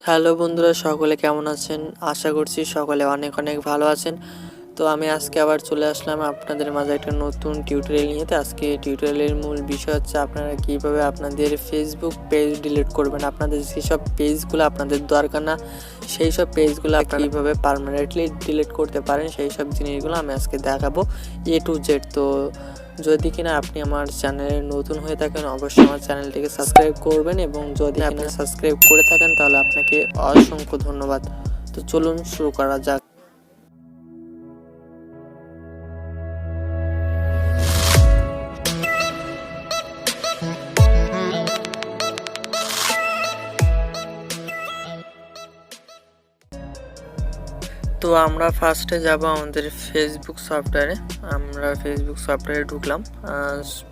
Hello বন্ধুরা, সকলে কেমন আছেন? আশা করছি সকলে অনেক অনেক ভালো আছেন। তো আমি আজকে আবার চলে আসলাম আপনাদের মাঝে একটা নতুন টিউটোরিয়াল নিয়ে। তো আজকে টিউটোরিয়ালের মূল বিষয় হচ্ছে আপনারা কীভাবে আপনাদের ফেসবুক পেজ ডিলিট করবেন। আপনাদের যেসব পেজগুলো আপনাদের দরকার না, সেই সব পেজগুলো কীভাবে পার্মানেন্টলি ডিলিট করতে পারেন, সেই সব জিনিসগুলো আমি আজকে দেখাবো A to Z। তো যদি কিনা আপনি আমার চ্যানেলে নতুন হয়ে থাকেন, অবশ্যই আমার চ্যানেলটিকে সাবস্ক্রাইব করবেন, এবং যদি আপনি সাবস্ক্রাইব করে থাকেন তাহলে আপনাকে অসংখ্য ধন্যবাদ। তো চলুন শুরু করা যাক। তো আমরা ফার্স্টে যাব আমাদের ফেসবুক সফটওয়্যারে। আমরা ফেসবুক সফটওয়্যারে ঢুকলাম।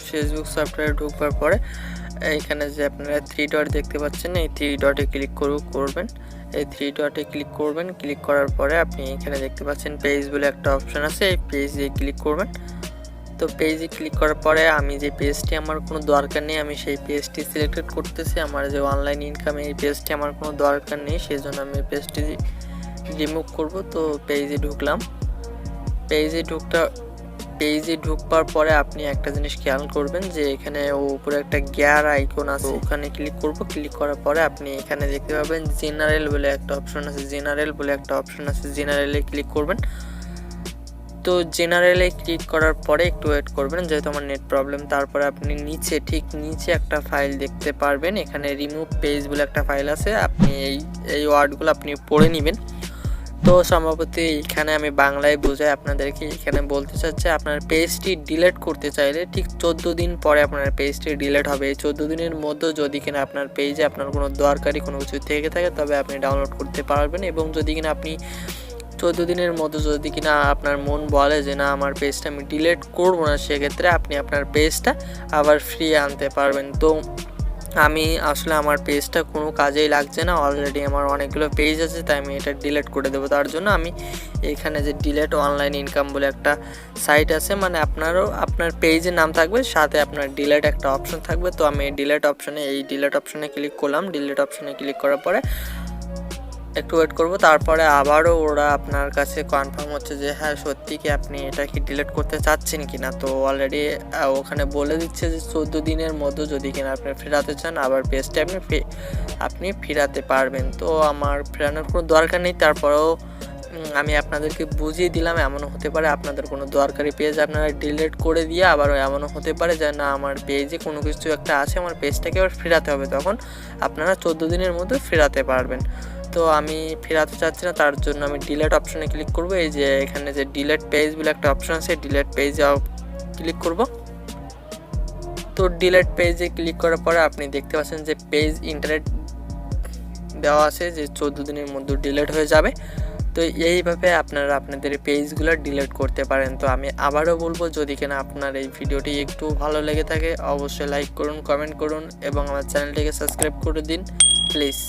ফেসবুক সফটওয়্যারে ঢুকবার পরে এখানে যে আপনারা 3 ডট দেখতে পাচ্ছেন, এই 3 ডটে ক্লিক করবেন। এই 3 ডটে ক্লিক করবেন। ক্লিক করার পরে আপনি এখানে দেখতে পাচ্ছেন পেজ বলে একটা অপশন আছে, এই পেজে ক্লিক করবেন। তো পেজে ক্লিক করার পরে আমি যে পেজটি আমার কোনো দরকার নেই, আমি সেই পেজটি সিলেক্টেড করতেছি। আমার যে অনলাইন ইনকাম, এই পেজটি আমার কোনো দরকার নেই, সেই জন্য আমি এই পেজটি রিমুভ করব। তো পেজে ঢুকলাম। পেজে ঢুকবার পরে আপনি একটা জিনিস খেয়াল করবেন যে এখানে উপরে একটা গিয়ার আইকন আছে, ওখানে ক্লিক করব। ক্লিক করার পরে আপনি এখানে দেখতে পাবেন জেনারেল বলে একটা অপশন আছে, জেনারেলে ক্লিক করবেন। তো জেনারেলে ক্লিক করার পরে একটু ওয়েট করবেন, যেহেতু আমার নেট প্রবলেম। তারপরে আপনি ঠিক নিচে একটা ফাইল দেখতে পারবেন, এখানে রিমুভ পেজ বলে একটা ফাইল আছে। আপনি এই ওয়ার্ডগুলো আপনি পড়ে নেবেন। তো সম্ভবত এখানে আমি বাংলায় বোঝাই আপনাদেরকে। এখানে বলতে চাচ্ছে আপনার পেজটি ডিলিট করতে চাইলে ঠিক 14 দিন পরে আপনার পেজটি ডিলিট হবে। এই 14 দিনের মধ্যে যদি কিনা আপনার পেজে আপনার কোনো দরকারি কোনো কিছু থেকে থাকে তবে আপনি ডাউনলোড করতে পারবেন। এবং যদি কিনা আপনি 14 দিনের মধ্যে যদি কিনা আপনার মন বলে যে না আমার পেজটা আমি ডিলিট করবো না, সেক্ষেত্রে আপনি আপনার পেজটা আবার ফ্রি আনতে পারবেন। তো আমি আসলে আমার পেজটা কোনো কাজেই লাগছে না, অলরেডি আমার অনেকগুলো পেজ আছে, তাই আমি এটা ডিলিট করে দেবো। তার জন্য আমি এখানে যে ডিলিট অনলাইন ইনকাম বলে একটা সাইট আছে, মানে আপনার পেজের নাম থাকবে, সাথে আপনার ডিলিট একটা অপশন থাকবে। তো আমি এই ডিলিট অপশনে ক্লিক করলাম। ডিলিট অপশনে ক্লিক করার পরে একটু ওয়েট করব। তারপরে আবারও ওরা আপনার কাছে কনফার্ম হচ্ছে যে হ্যাঁ সত্যি কি আপনি এটা কি ডিলিট করতে চাচ্ছেন কি না। তো অলরেডি ওখানে বলে দিচ্ছে যে 14 দিনের মধ্যে যদি কিনা আপনি ফেরাতে চান, আবার পেজটা আপনি ফেরাতে পারবেন। তো আমার ফেরানোর কোনো দরকার নেই, তারপরেও আমি আপনাদেরকে বুঝিয়ে দিলাম। এমনও হতে পারে আপনাদের কোনো দরকারি পেজ আপনারা ডিলিট করে দিয়ে আবারও এমনও হতে পারে যে না আমার পেজে কোনো কিছু একটা আছে, আমার পেজটাকে আবার ফেরাতে হবে, তখন আপনারা 14 দিনের মধ্যে ফেরাতে পারবেন। তো আমি ফেরাতে চাচ্ছি না, তার জন্য আমি ডিলিট অপশনে ক্লিক করব। এই যে এখানে যে ডিলিট পেজ বলে একটা অপশন আছে, ডিলিট পেজে ক্লিক করব। তো ডিলিট পেজে ক্লিক করার পরে আপনি দেখতে পাচ্ছেন যে পেজ ইন্টারনেট দেওয়া আছে যে 14 দিনের মধ্যে ডিলিট হয়ে যাবে। তো এইভাবে আপনারা আপনাদের পেজগুলো ডিলিট করতে পারেন। তো আমি আবারও বলবো, যদি কিনা আপনার এই ভিডিওটি একটু ভালো লেগে থাকে অবশ্যই লাইক করুন, কমেন্ট করুন এবং আমার চ্যানেলটিকে সাবস্ক্রাইব করে দিন প্লিজ।